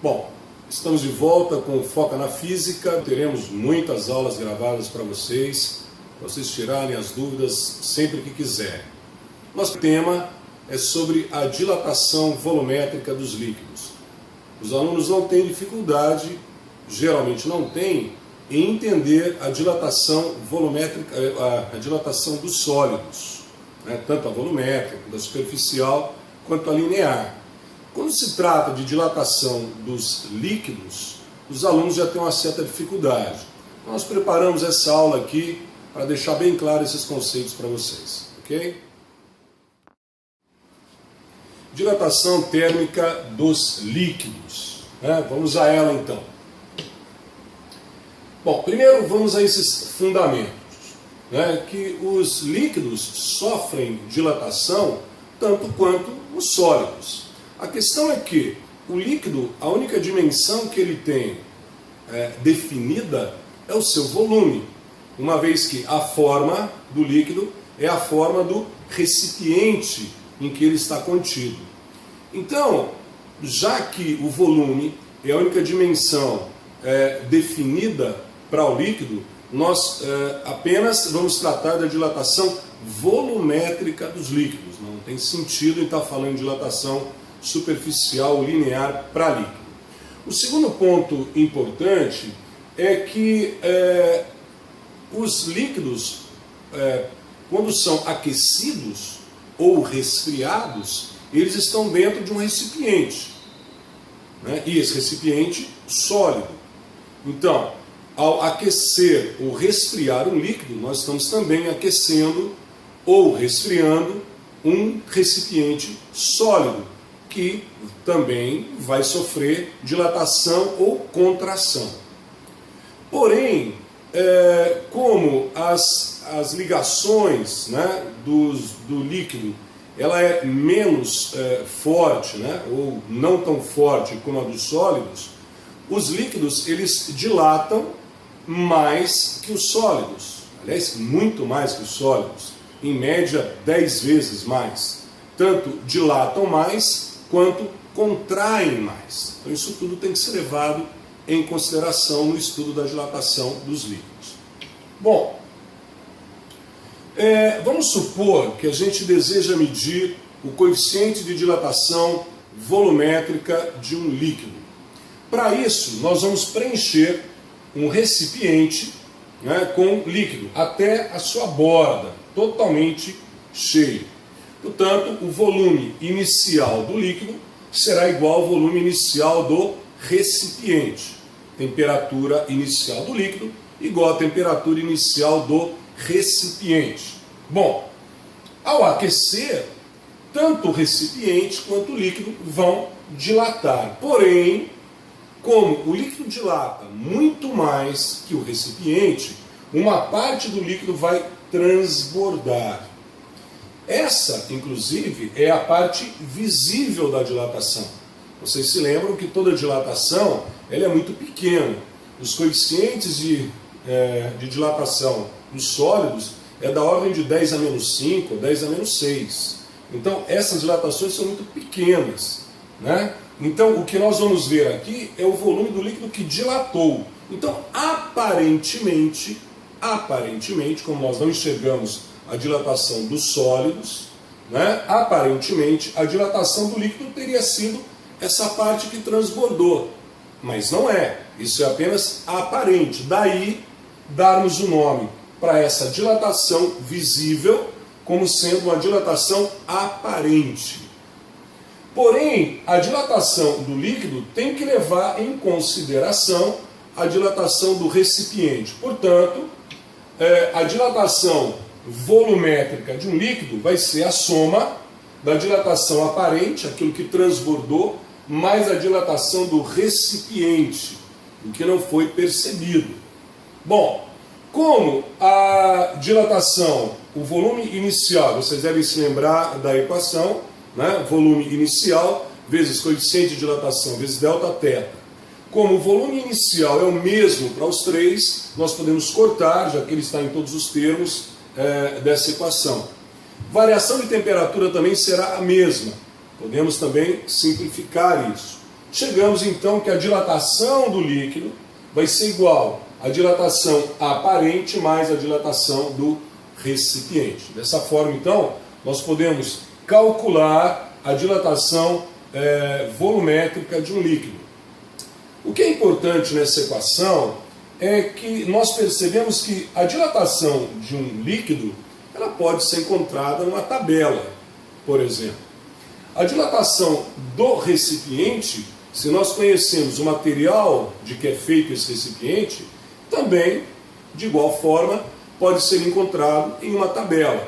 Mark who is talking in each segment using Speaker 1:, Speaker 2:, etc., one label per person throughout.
Speaker 1: Bom, estamos de volta com o Foca na Física. Teremos muitas aulas gravadas para vocês tirarem as dúvidas sempre que quiserem. Nosso tema é sobre a dilatação volumétrica dos líquidos. Os alunos não têm dificuldade, geralmente não têm, em entender a dilatação volumétrica, a dilatação dos sólidos, né? Tanto a volumétrica, da superficial, quanto a linear. Quando se trata de dilatação dos líquidos, os alunos já têm uma certa dificuldade. Nós preparamos essa aula aqui para deixar bem claro esses conceitos para vocês, ok? Dilatação térmica dos líquidos, né? Vamos a ela então. Bom, primeiro vamos a esses fundamentos, né? Que os líquidos sofrem dilatação tanto quanto os sólidos. A questão é que o líquido, a única dimensão que ele tem definida é o seu volume, uma vez que a forma do líquido é a forma do recipiente em que ele está contido. Então, já que o volume é a única dimensão definida para o líquido, nós apenas vamos tratar da dilatação volumétrica dos líquidos. Não tem sentido em estar falando de dilatação superficial linear para líquido. O segundo ponto importante é que os líquidos, quando são aquecidos ou resfriados, eles estão dentro de um recipiente, né? E esse recipiente sólido. Então, ao aquecer ou resfriar um líquido, nós estamos também aquecendo ou resfriando um recipiente sólido, que também vai sofrer dilatação ou contração. Porém, como as ligações, né, do líquido, ela é menos forte, né, ou não tão forte como a dos sólidos, os líquidos eles dilatam mais que os sólidos. Aliás, muito mais que os sólidos. Em média, 10 vezes mais. Tanto dilatam mais, quanto contraem mais. Então isso tudo tem que ser levado em consideração no estudo da dilatação dos líquidos. Bom, vamos supor que a gente deseja medir o coeficiente de dilatação volumétrica de um líquido. Para isso, nós vamos preencher um recipiente, né, com líquido até a sua borda, totalmente cheio. Portanto, o volume inicial do líquido será igual ao volume inicial do recipiente. Temperatura inicial do líquido igual à temperatura inicial do recipiente. Bom, ao aquecer, tanto o recipiente quanto o líquido vão dilatar. Porém, como o líquido dilata muito mais que o recipiente, uma parte do líquido vai transbordar. Essa, inclusive, é a parte visível da dilatação. Vocês se lembram que toda dilatação ela é muito pequena. Os coeficientes de dilatação dos sólidos é da ordem de 10 a menos 5 ou 10 a menos 6. Então, essas dilatações são muito pequenas, né? Então, o que nós vamos ver aqui é o volume do líquido que dilatou. Então, aparentemente, como nós não enxergamos a dilatação dos sólidos, né? Aparentemente a dilatação do líquido teria sido essa parte que transbordou, mas não é, isso é apenas aparente, daí darmos o nome para essa dilatação visível como sendo uma dilatação aparente. Porém, a dilatação do líquido tem que levar em consideração a dilatação do recipiente. Portanto, a dilatação volumétrica de um líquido vai ser a soma da dilatação aparente, aquilo que transbordou, mais a dilatação do recipiente, o que não foi percebido. Bom, como a dilatação, o volume inicial, vocês devem se lembrar da equação, né? Volume inicial vezes coeficiente de dilatação vezes delta θ. Como o volume inicial é o mesmo para os três, nós podemos cortar, já que ele está em todos os termos dessa equação. Variação de temperatura também será a mesma. Podemos também simplificar isso. chegamos então que a dilatação do líquido vai ser igual à dilatação aparente mais a dilatação do recipiente. Dessa forma, então, nós podemos calcular a dilatação volumétrica de um líquido. O que é importante nessa equação é que nós percebemos que a dilatação de um líquido ela pode ser encontrada numa tabela, por exemplo. A dilatação do recipiente, se nós conhecemos o material de que é feito esse recipiente, também, de igual forma, pode ser encontrado em uma tabela.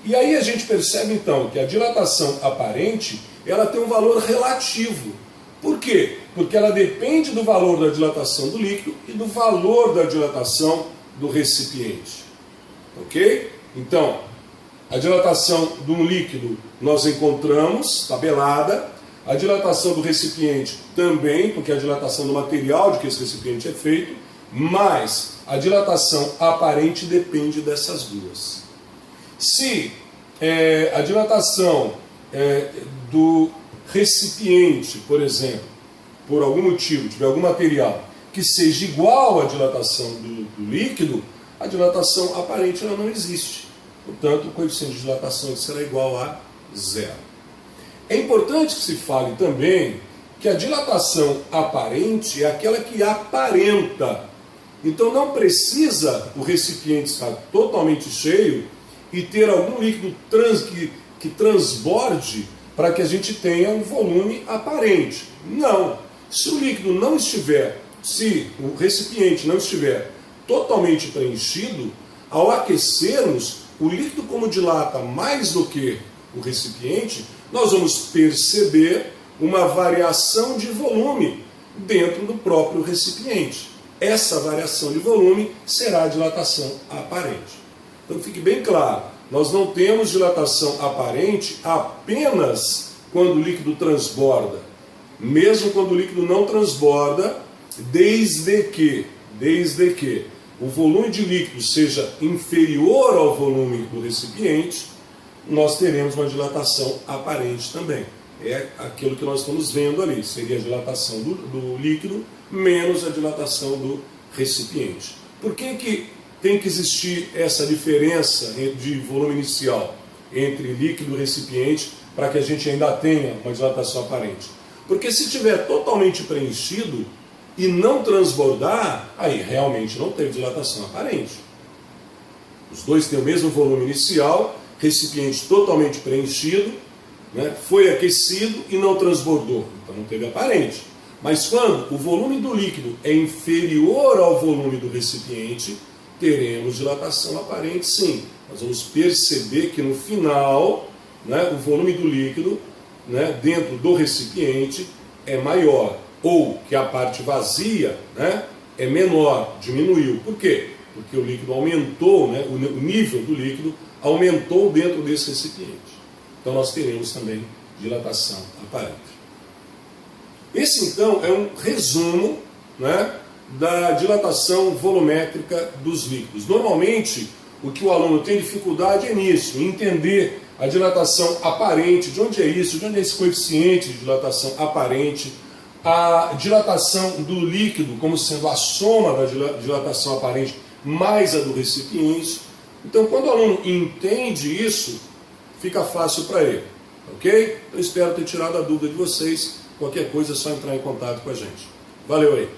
Speaker 1: E aí a gente percebe então que a dilatação aparente ela tem um valor relativo. Por quê? Porque ela depende do valor da dilatação do líquido e do valor da dilatação do recipiente. Ok? Então, a dilatação de um líquido nós encontramos tabelada, a dilatação do recipiente também, porque a dilatação do material de que esse recipiente é feito, mas a dilatação aparente depende dessas duas. Se a dilatação do recipiente, por exemplo, por algum motivo, tiver algum material que seja igual à dilatação do líquido, a dilatação aparente ela não existe. Portanto, o coeficiente de dilatação será igual a zero. É importante que se fale também que a dilatação aparente é aquela que aparenta. Então não precisa o recipiente estar totalmente cheio e ter algum líquido que transborde para que a gente tenha um volume aparente. Não. Se o líquido não estiver, se o recipiente não estiver totalmente preenchido, ao aquecermos, o líquido como dilata mais do que o recipiente, nós vamos perceber uma variação de volume dentro do próprio recipiente. Essa variação de volume será a dilatação aparente. Então fique bem claro, nós não temos dilatação aparente apenas quando o líquido transborda. Mesmo quando o líquido não transborda, desde que o volume de líquido seja inferior ao volume do recipiente, nós teremos uma dilatação aparente também. É aquilo que nós estamos vendo ali, seria a dilatação do líquido menos a dilatação do recipiente. Por que tem que existir essa diferença de volume inicial entre líquido e recipiente para que a gente ainda tenha uma dilatação aparente? Porque se estiver totalmente preenchido e não transbordar, aí realmente não teve dilatação aparente. Os dois têm o mesmo volume inicial, recipiente totalmente preenchido, né, foi aquecido e não transbordou, então não teve aparente. Mas quando o volume do líquido é inferior ao volume do recipiente, teremos dilatação aparente sim. Nós vamos perceber que no final, né, o volume do líquido, né, dentro do recipiente é maior, ou que a parte vazia, né, é menor, diminuiu. Por quê? Porque o líquido aumentou, né, o nível do líquido aumentou dentro desse recipiente. Então nós teremos também dilatação aparente. Esse então é um resumo, né, da dilatação volumétrica dos líquidos. Normalmente o que o aluno tem dificuldade é nisso, em entender a dilatação aparente, de onde é isso, de onde é esse coeficiente de dilatação aparente, a dilatação do líquido como sendo a soma da dilatação aparente mais a do recipiente. Então, quando o aluno entende isso, fica fácil para ele, ok? Eu espero ter tirado a dúvida de vocês. Qualquer coisa é só entrar em contato com a gente. Valeu aí!